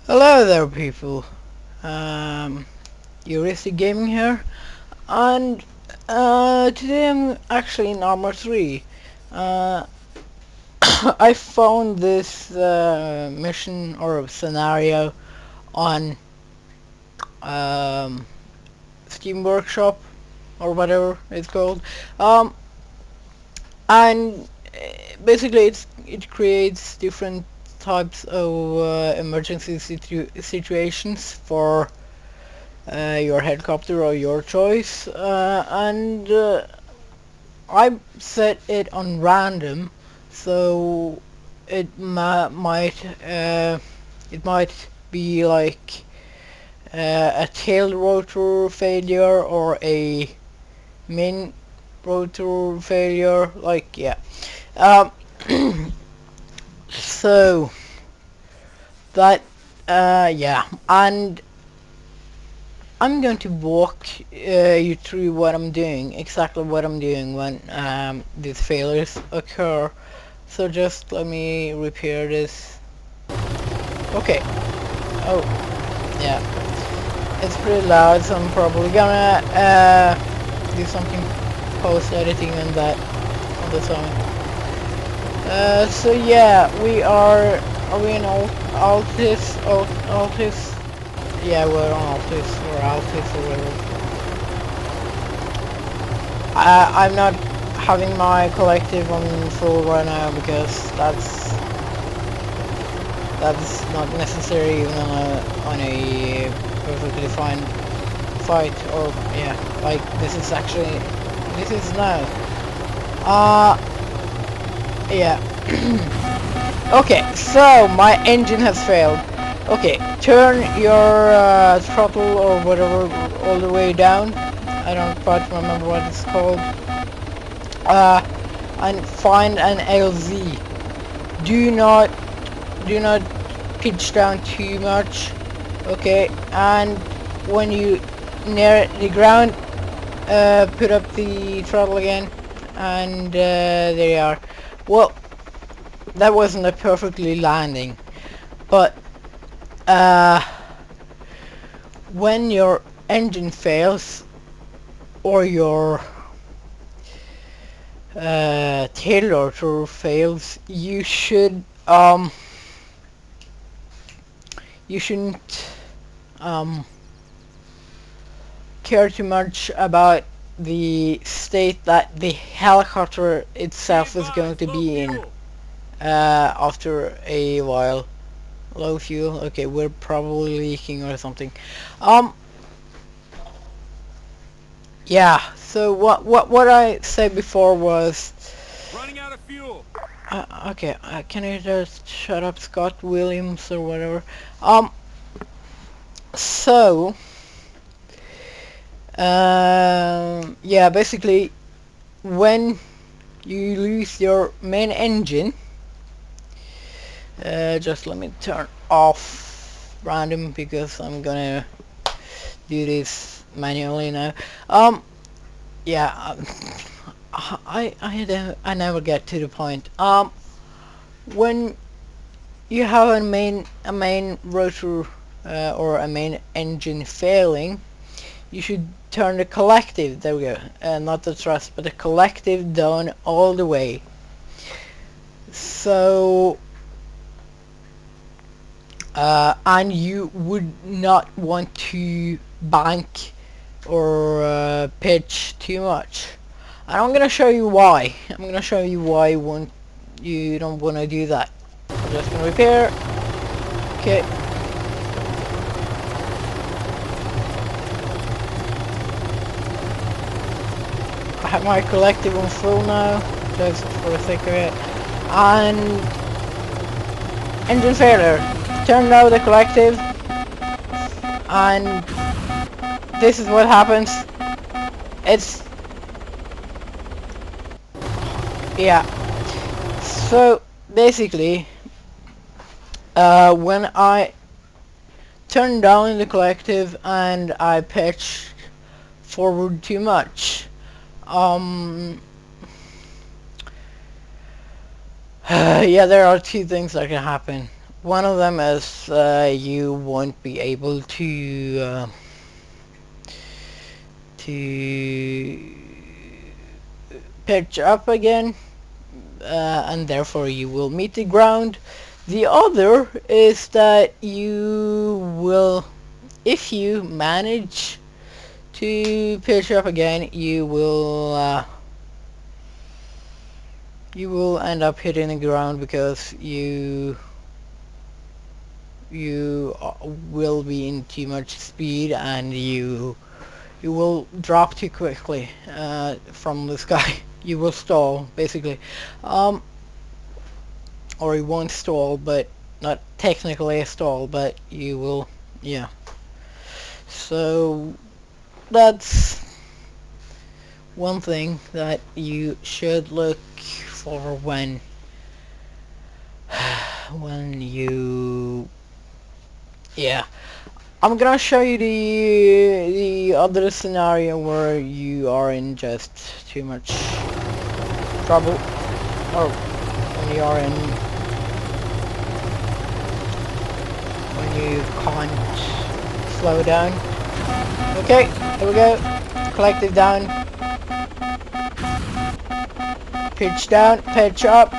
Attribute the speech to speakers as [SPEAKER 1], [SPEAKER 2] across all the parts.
[SPEAKER 1] Hello there, people. HeuristicGaming here, and today I'm actually in Armor 3. Uh, I found this mission or scenario on um, Steam Workshop or whatever it's called, um, and basically it creates different types of emergency situations for your helicopter or your choice, and I set it on random, so it might be like a tail rotor failure or a main rotor failure, like yeah. Um, so that yeah, and I'm going to walk you through what I'm doing, exactly what I'm doing when these failures occur. So just let me repair this. Okay. Oh, yeah. It's pretty loud, so I'm probably gonna do something post-editing on that on the song. So yeah, are we in Altis? Altis? Yeah, we're on Altis, or Altis, or whatever. I'm not having my collective on full right now because that's not necessary even on a perfectly fine fight, or yeah, like this is now. Uh yeah. Okay, so my engine has failed. Okay, turn your throttle or whatever all the way down. I don't quite remember what it's called. Uh, and find an LZ. Do not pitch down too much. Okay, and when you near the ground, put up the throttle again, and there you are. Well, that wasn't a perfectly landing, but when your engine fails or your tail rotor fails, you shouldn't um, care too much about the state that the helicopter itself is going to be in after a while. Low fuel. Okay, we're probably leaking or something. Um, yeah. So what I said before was
[SPEAKER 2] Running out of fuel.
[SPEAKER 1] okay. Can you just shut up, Scott Williams or whatever? So yeah, basically when you lose your main engine, just let me turn off random because I'm gonna do this manually now. Yeah, I never get to the point. When you have a main rotor or a main engine failing, you should turn the collective. There we go. Not the thrust, but the collective down all the way. So and you would not want to bank or pitch too much. And I'm gonna show you why. I'm gonna show you why you don't want to do that. I'm just gonna repair. Okay. I have my collective on full now, just for the sake of it. And engine failure. Turn down the collective, and this is what happens. It's yeah. So basically, when I turn down the collective and I pitch forward too much, yeah, there are two things that can happen. One of them is you won't be able to pitch up again, and therefore you will meet the ground. The other is that you will, if you manage to pitch up again, you will end up hitting the ground because you will be in too much speed, and you will drop too quickly from the sky. You will stall basically, um, or you won't stall, but not technically a stall, but you will, yeah. So that's one thing that you should look for when you, yeah. I'm gonna show you the other scenario where you are in just too much trouble, or when you are in, when you can't slow down. Okay, here we go. Collective down, pitch down, pitch up.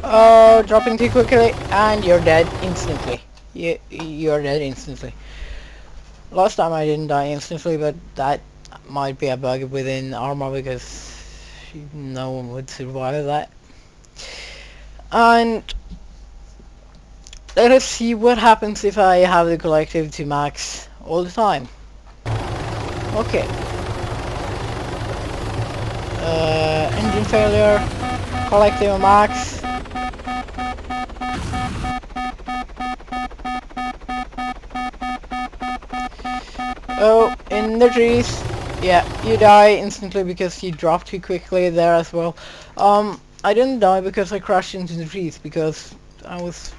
[SPEAKER 1] Oh, dropping too quickly, and you're dead instantly. You're dead instantly. Last time I didn't die instantly, but that might be a bug within ArmA because no one would survive that. And let us see what happens if I have the collective to max all the time. Okay. Engine failure, collective max. Oh, in the trees. Yeah, you die instantly because you dropped too quickly there as well. I didn't die because I crashed into the trees, because I was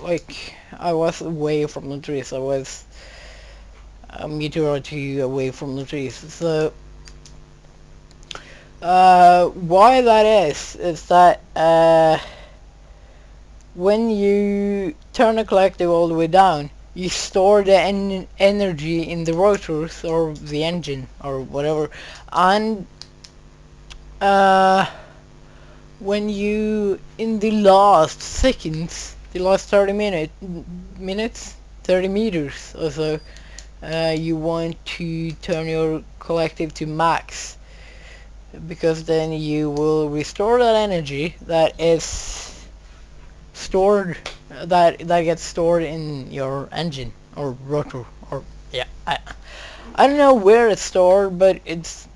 [SPEAKER 1] I was away from the trees. I was a meter or two away from the trees. So why that is that when you turn the collective all the way down, you store the energy in the rotors or the engine or whatever, and when you, in the last seconds, the last 30 meters or so, you want to turn your collective to max, because then you will restore that energy that is stored, that gets stored in your engine or rotor, or yeah, I don't know where it's stored, but it's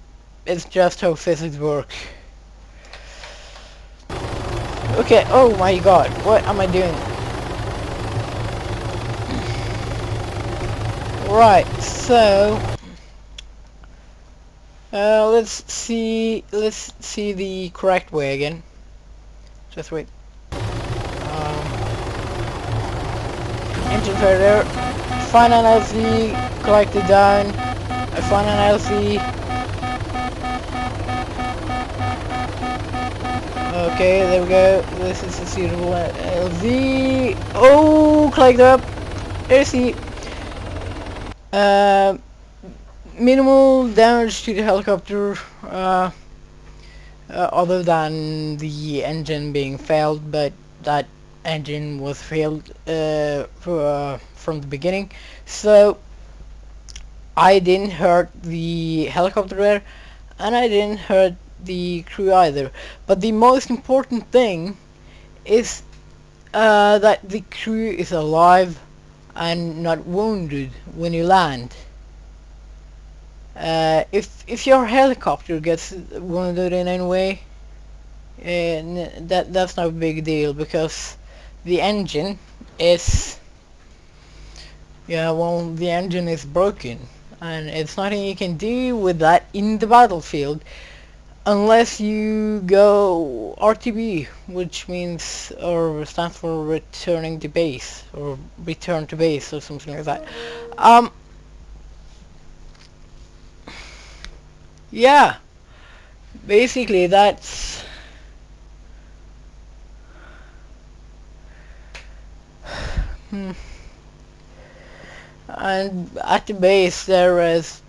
[SPEAKER 1] just how physics work. Okay, oh my god, what am I doing? Right, so let's see the correct way again. Just wait. Engine failure. Find an LC, collect it down. I find an LC. Okay, there we go. This is a suitable LZ. Oh, collect up. LC. Minimal damage to the helicopter, other than the engine being failed, but that engine was failed from the beginning, so I didn't hurt the helicopter there, and I didn't hurt the crew either. But the most important thing is that the crew is alive and not wounded when you land. If your helicopter gets wounded in any way, that's not a big deal, because the engine is, yeah, well, the engine is broken, and it's nothing you can do with that in the battlefield unless you go RTB, which means, or stands for returning to base, or return to base, or something like that. Yeah, basically And at the base there is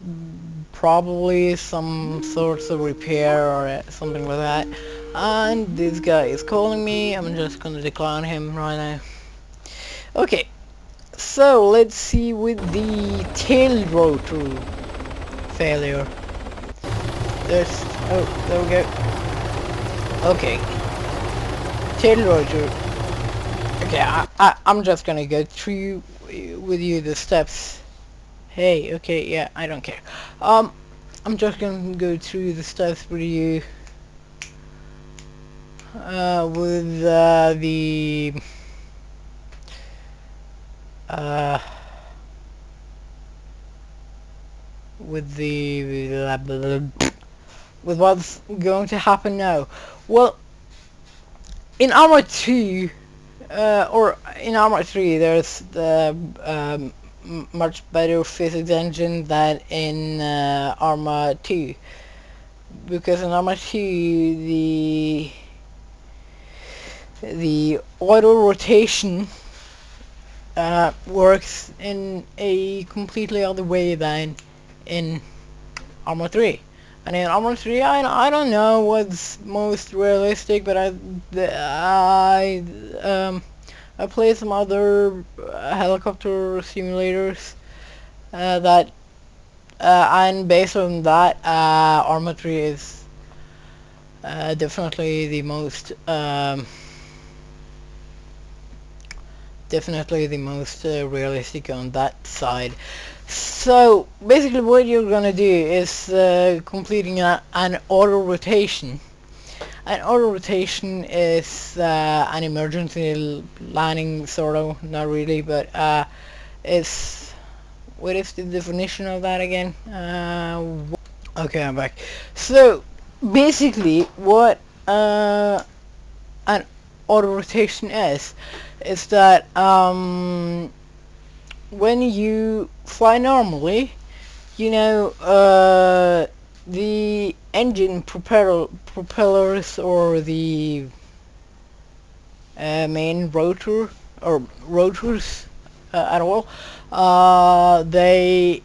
[SPEAKER 1] probably some sorts of repair or something like that. And this guy is calling me. I'm just gonna decline him right now. Okay, so let's see with the tail rotor failure. There's, oh, there we go. Okay, tail rotor. Okay, I'm just gonna go through with you the steps. Hey, okay, yeah, I don't care. I'm just gonna go through the steps with you. With uh, with what's going to happen now. Well, in ArmA 2, or in ArmA 3, there's the much better physics engine than in ArmA 2. Because in ArmA 2, the auto rotation works in a completely other way than in ArmA 3. And in ArmA 3, I don't know what's most realistic, but I play some other helicopter simulators that and based on that, ArmA 3 is definitely the most realistic on that side. So basically what you're gonna do is completing an auto rotation. An auto rotation is an emergency landing, sort of, not really, but it's, what is the definition of that again? Okay, I'm back. So basically what an auto rotation is that when you fly normally, you know, the engine propellers or the main rotor or rotors at all, uh, they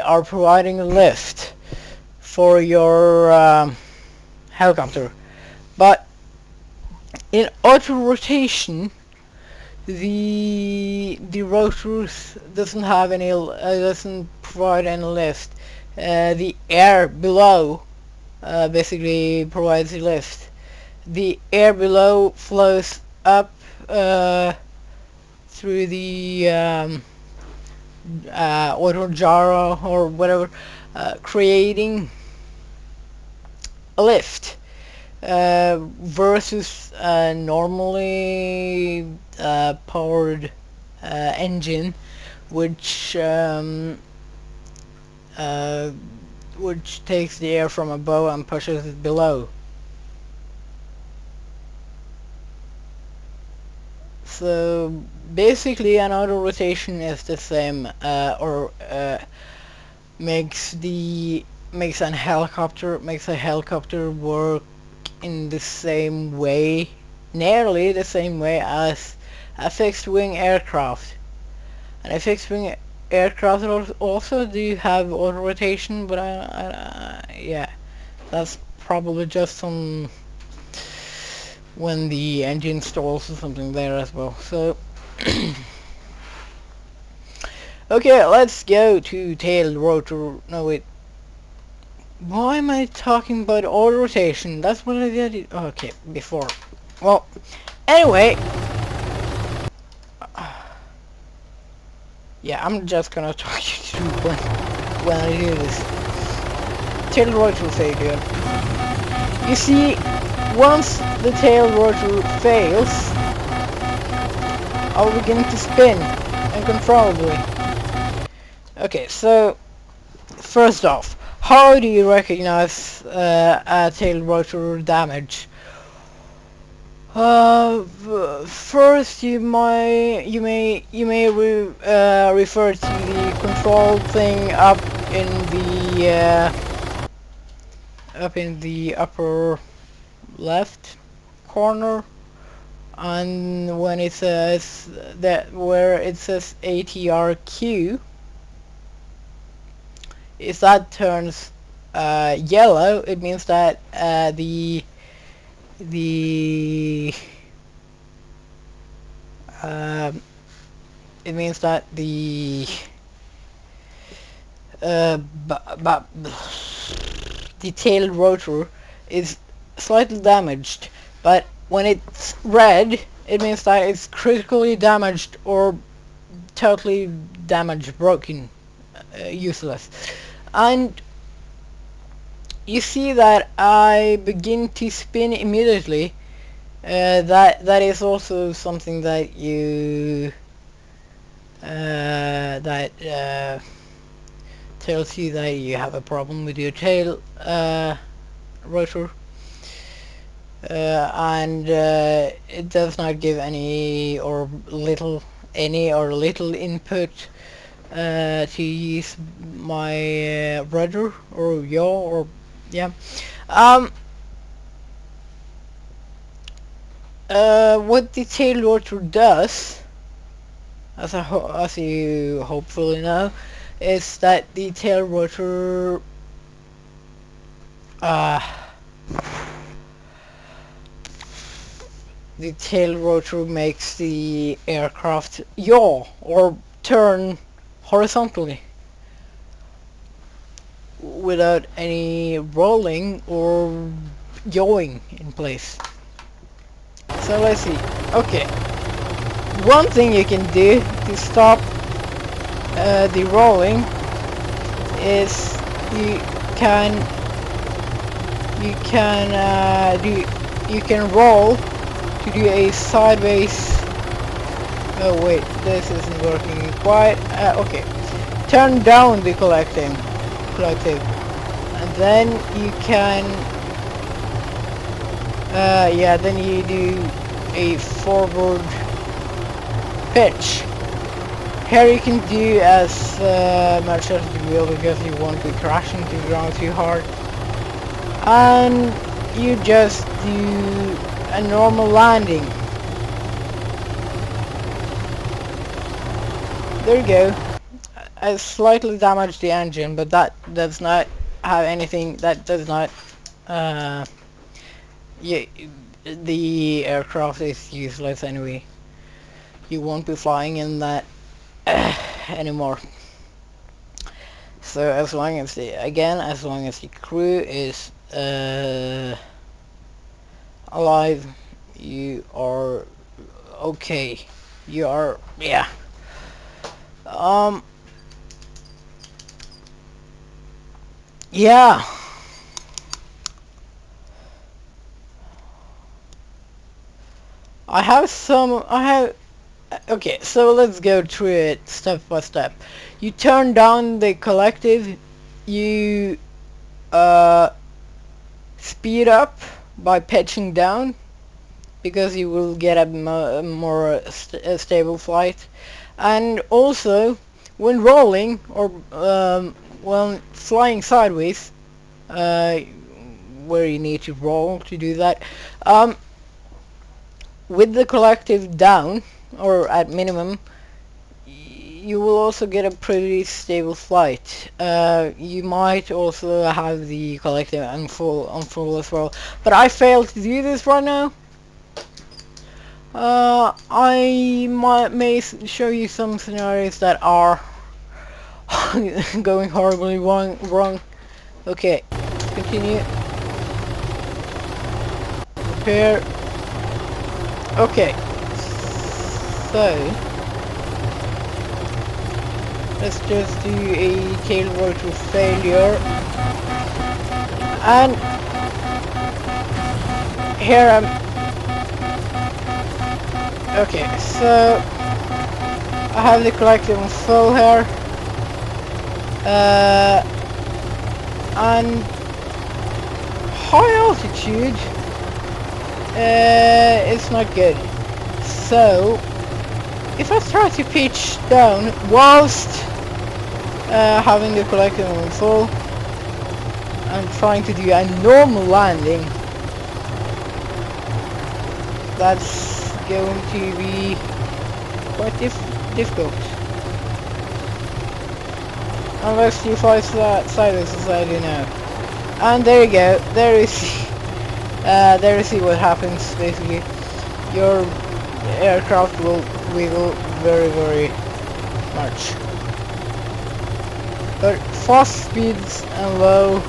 [SPEAKER 1] are providing a lift for your helicopter. But in auto rotation, the rotors doesn't provide any lift. The air below basically provides the lift. The air below flows up through the auto gyro or whatever, creating a lift. Versus a normally powered engine, which which takes the air from above and pushes it below. So basically, an auto rotation is the same, or makes a helicopter work in the same way, nearly the same way as a fixed wing aircraft. And a fixed wing aircraft also do have auto rotation, but yeah, that's probably just some when the engine stalls or something there as well. So okay, let's go to tail rotor. No wait, why am I talking about auto rotation? That's what I did. Okay, before. Well, anyway, yeah, I'm just gonna talk you through when I do this. Tail rotor failure. You see, once the tail rotor fails, I'll begin to spin uncontrollably. Okay, so first off, how do you recognize a tail rotor damage? First, you may refer to the control thing up in the upper left corner and when it says that where it says ATRQ, if that turns yellow, it means that the um, it means that uh, the tail rotor is slightly damaged, but when it's red, it means that it's critically damaged or totally damaged, broken, useless. And you see that I begin to spin immediately. That is also something that you that tells you that you have a problem with your tail rotor, and it does not give any or little input to use my rudder or yaw or yeah. Um, what the tail rotor does, as you hopefully know, is that the tail rotor uh, the tail rotor makes the aircraft yaw or turn horizontally without any rolling or yawing in place. So let's see. Okay, one thing you can do to stop the rolling is you can you can roll to do a sideways. Oh wait, this isn't working quite. Okay, turn down the collective, and then you can. Yeah, then you do a forward pitch. Here you can do as much as you will because you won't be crashing to the ground too hard. And you just do a normal landing. There you go. I slightly damaged the engine, but that does not have anything. That does not. Yeah, the aircraft is useless anyway. You won't be flying in that anymore. So as long as the crew is alive, you are okay. You are, yeah. Yeah. Okay, so let's go through it step by step. You turn down the collective, you speed up by pitching down because you will get a more stable flight, and also when rolling or when flying sideways, where you need to roll to do that, with the collective down or at minimum, you will also get a pretty stable flight. You might also have the collective on full as well, but I failed to do this right now. I may show you some scenarios that are going horribly wrong. Okay, continue. Prepare. Okay, so let's just do a tail rotor failure, and here I'm. Okay, so I have the collective on full here, and high altitude, it's not good. So if I try to pitch down whilst having the collective on full and trying to do a normal landing, that's going to be quite difficult. Unless you fly sideways as I do now. And there you go. There you see. There you see what happens. Basically, your aircraft will wiggle very much. But fast speeds and low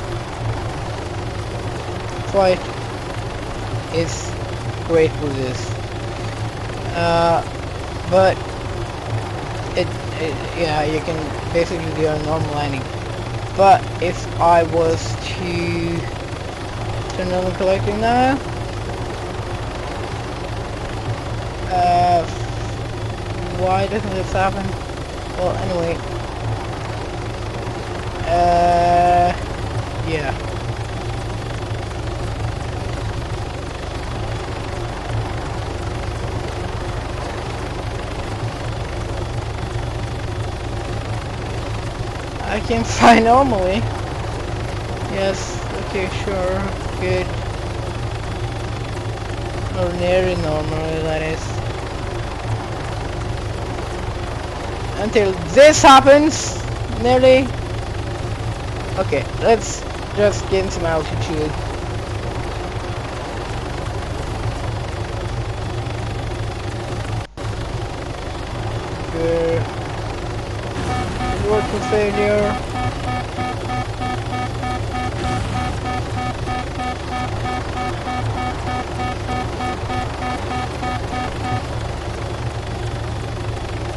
[SPEAKER 1] flight is great with this. But yeah, you can basically do a normal landing. But if I was to turn on the collecting now, why doesn't this happen? Well, anyway, yeah. I can fly normally. Yes, okay, sure, good. Or nearly normally, that is. Until this happens, nearly. Okay, let's just gain some altitude. Good. Rotor failure.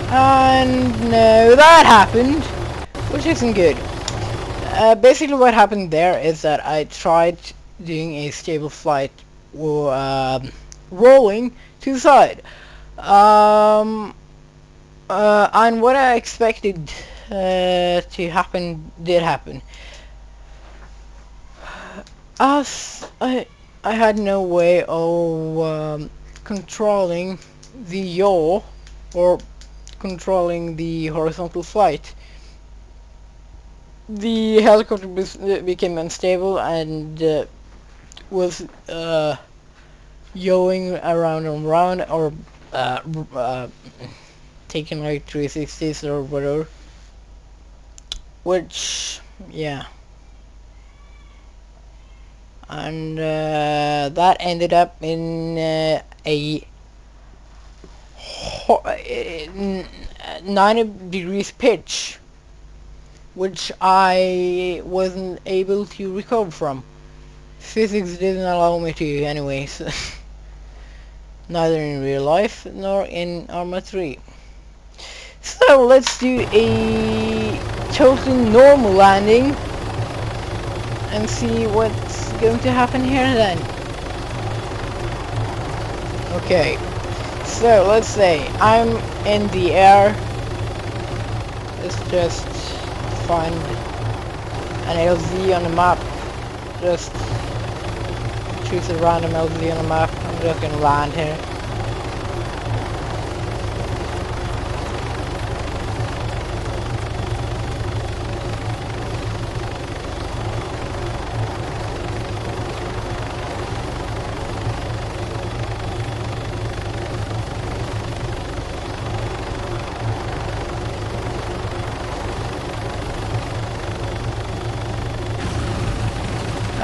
[SPEAKER 1] And no, that happened, which isn't good. Basically what happened there is that I tried doing a stable flight rolling to the side. And what I expected to happen did happen. As I had no way of controlling the yaw or controlling the horizontal flight. The helicopter became unstable and was yawing around and around, or taking like 360s or whatever. Which, yeah. And that ended up in a 90 degrees pitch, which I wasn't able to recover from. Physics didn't allow me to anyways. Neither in real life nor in ArmA 3. So let's do a totally normal landing and see what's going to happen here then. Okay, so let's say I'm in the air. Let's just find an LZ on the map. Just choose a random LZ on the map. I'm just gonna land here.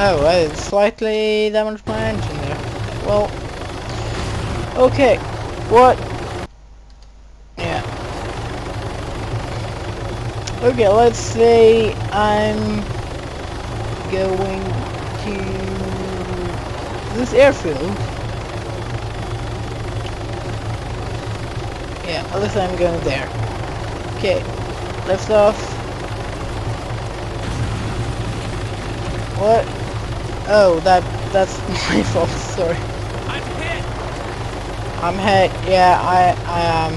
[SPEAKER 1] Oh, well, it slightly damaged my engine there. Well, okay, what? Yeah. Okay, let's say I'm going to this airfield. Yeah, let's say I'm going there. Okay, lift off. What? Oh, that's my fault. Sorry.
[SPEAKER 2] I'm hit.
[SPEAKER 1] I'm hit. Yeah, I am.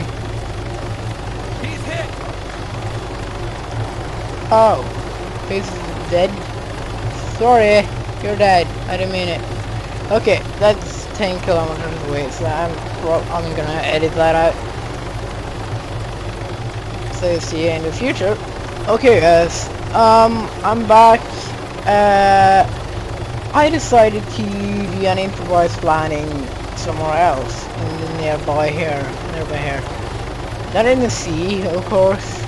[SPEAKER 2] He's hit.
[SPEAKER 1] Oh, he's dead. Sorry, you're dead. I didn't mean it. Okay, that's 10 kilometers away, so I'm gonna edit that out. So see you in the future. Okay, guys. I'm back. I decided to do an improvised landing somewhere else. in the nearby here. Not in the sea, of course.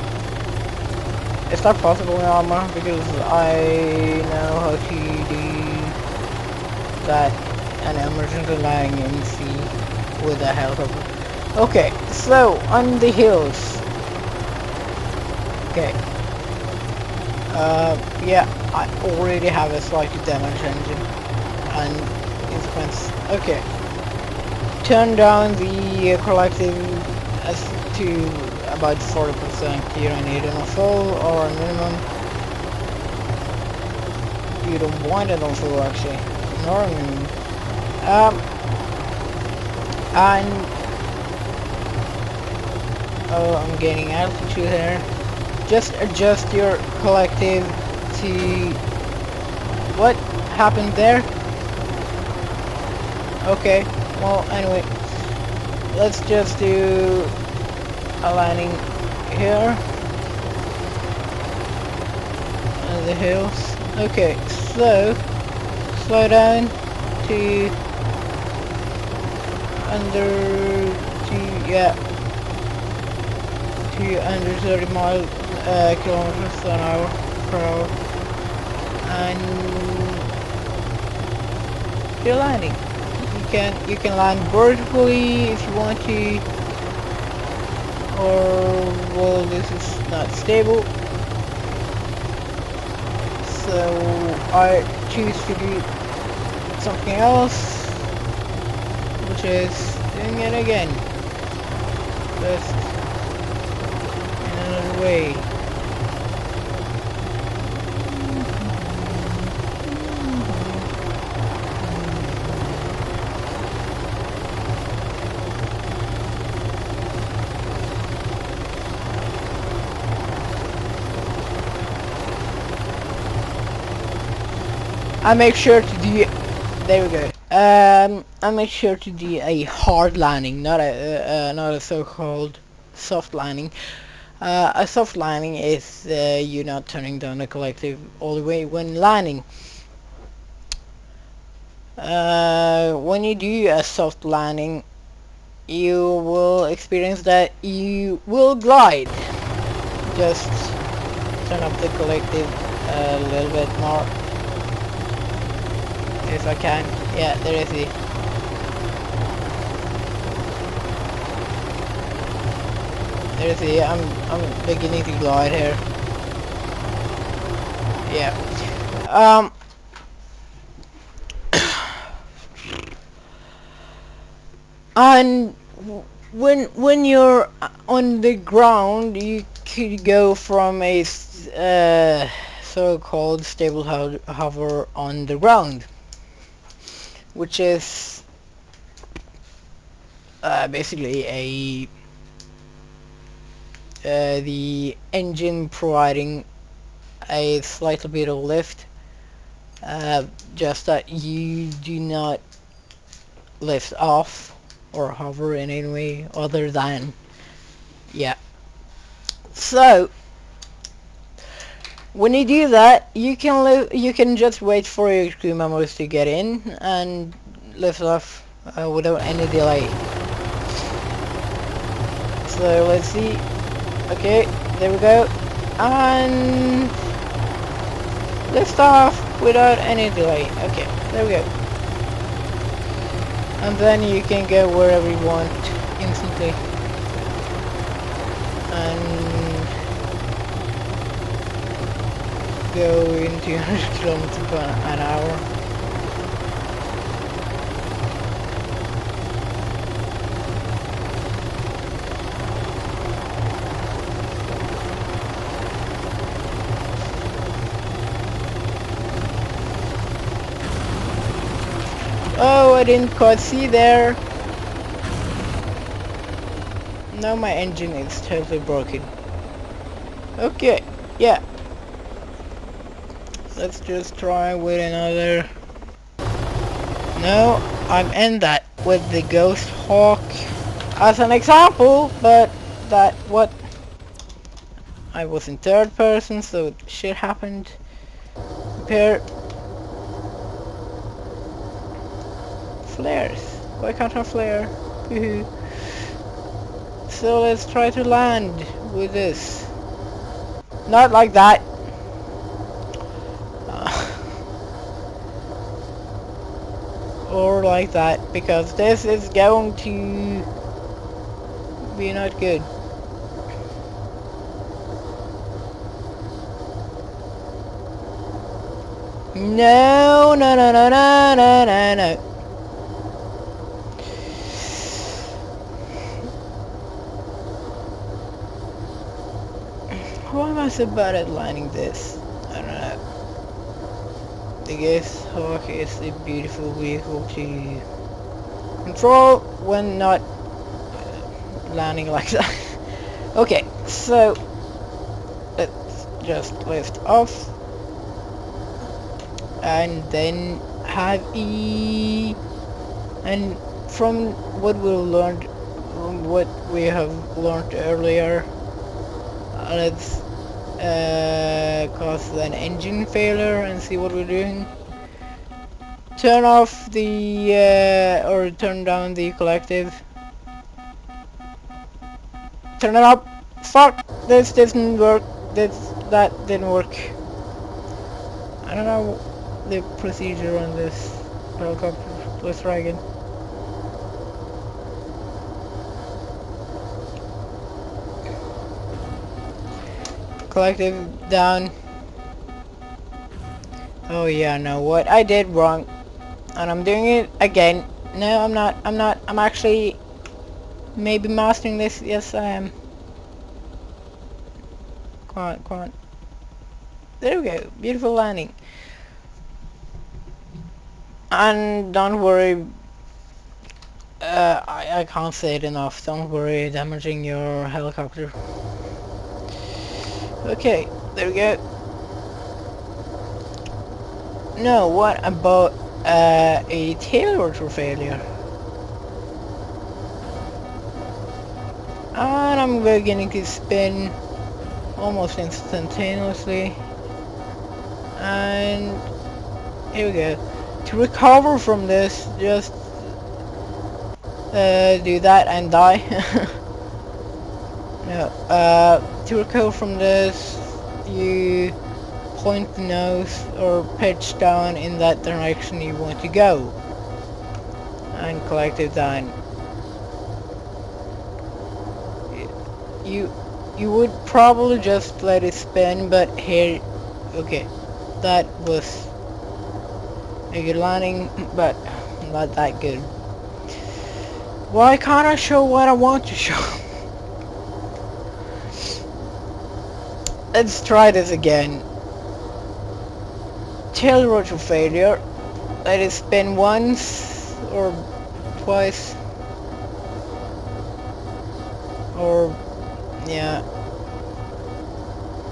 [SPEAKER 1] It's not possible in ArmA because I know how to do that and emergency landing in the sea with a helicopter. Okay, so on the hills. Okay. Yeah, I already have a slightly damaged engine and instruments. Okay. Turn down the collective as to about 40%. You don't need enough fuel or a minimum. You don't want it on full actually. Nor a minimum. And oh, I'm gaining altitude here. Just adjust your collective to what happened there. Okay, well anyway, let's just do a landing here on the hills. Okay, so slow down to under to under 30 kilometers an hour per hour, and you're landing. You can land vertically if you want to, or well, this is not stable, so I choose to do something else, which is doing it again, just in another way. I make sure to do. There we go. I make sure to do a hard landing, not a so-called soft landing. A soft landing is you not turning down the collective all the way when landing. When you do a soft landing, you will experience that you will glide. Just turn up the collective a little bit more. If I can. Yeah, there is it. There is it. I'm beginning to glide here. Yeah. And when you're on the ground, you could go from a so-called stable hover on the ground, which is basically the engine providing a slightly bit of lift, just that you do not lift off or hover in any way other than, yeah. So when you do that, you can just wait for your crew members to get in and lift off without any delay. So let's see. Okay, there we go, and lift off without any delay. Okay, there we go. And then you can go wherever you want instantly. And go into 100 kilometers an hour. Oh, I didn't quite see there. Now my engine is totally broken. Okay, yeah. Let's just try with another. No, I'm in that with the Ghost Hawk as an example, but that what I was in third person, so shit happened. Repair flares. Why can't I flare? So let's try to land with this. Not like that. Or like that, because this is going to be not good. No, no, no, no, no, no, no, no. Why am I so bad at landing this? I don't know. I guess Hawk is a beautiful vehicle to control when not landing like that. Okay, so let's just lift off and then have E, and from what we have learned earlier, let's cause an engine failure and see what we're doing. Turn off the or turn down the collective. Turn it up. Fuck! This didn't work. That didn't work. I don't know the procedure on this helicopter. Let's try again. Collective down. Oh yeah, no, what I did wrong. And I'm doing it again. No, I'm not. I'm actually maybe mastering this. Yes, I am. Come on, come on. There we go. Beautiful landing. And don't worry. I can't say it enough. Don't worry damaging your helicopter. Okay, there we go. No, what about a tail rotor failure? And I'm beginning to spin almost instantaneously. And here we go. To recover from this, just do that and die. No, to recover from this, you point the nose or pitch down in that direction you want to go and collect it down. You would probably just let it spin, but here, okay, that was a good landing, but not that good. Why can't I show what I want to show? Let's try this again. Tail rotor failure. Let it spin once or twice. Or yeah.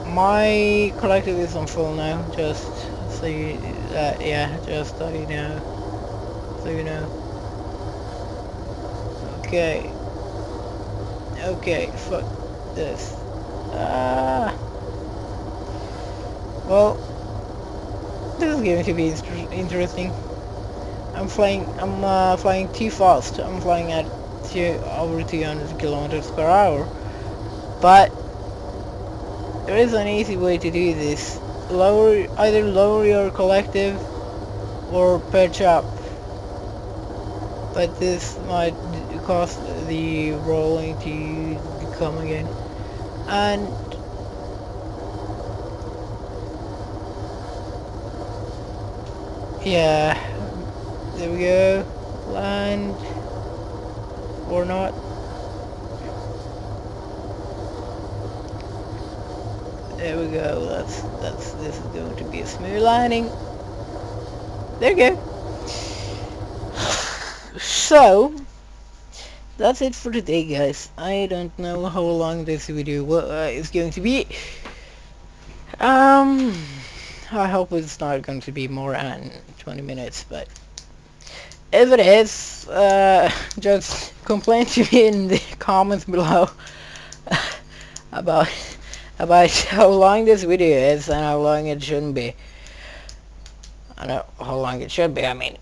[SPEAKER 1] My collective is on full now, just so you yeah, just so you know. So you know. Okay. Okay, fuck this. Well, this is going to be interesting. I'm flying too fast. I'm flying at over 200 kilometers per hour. But there is an easy way to do this. Either lower your collective or pitch up. But this might cause the rolling to come again. And yeah, there we go. Land or not. There we go. This is going to be a smooth landing. There you go. So that's it for today, guys. I don't know how long this video is going to be. I hope it's not going to be more than 20 minutes, but if it is, just complain to me in the comments below about how long this video is and how long it shouldn't be. I don't know how long it should be, I mean.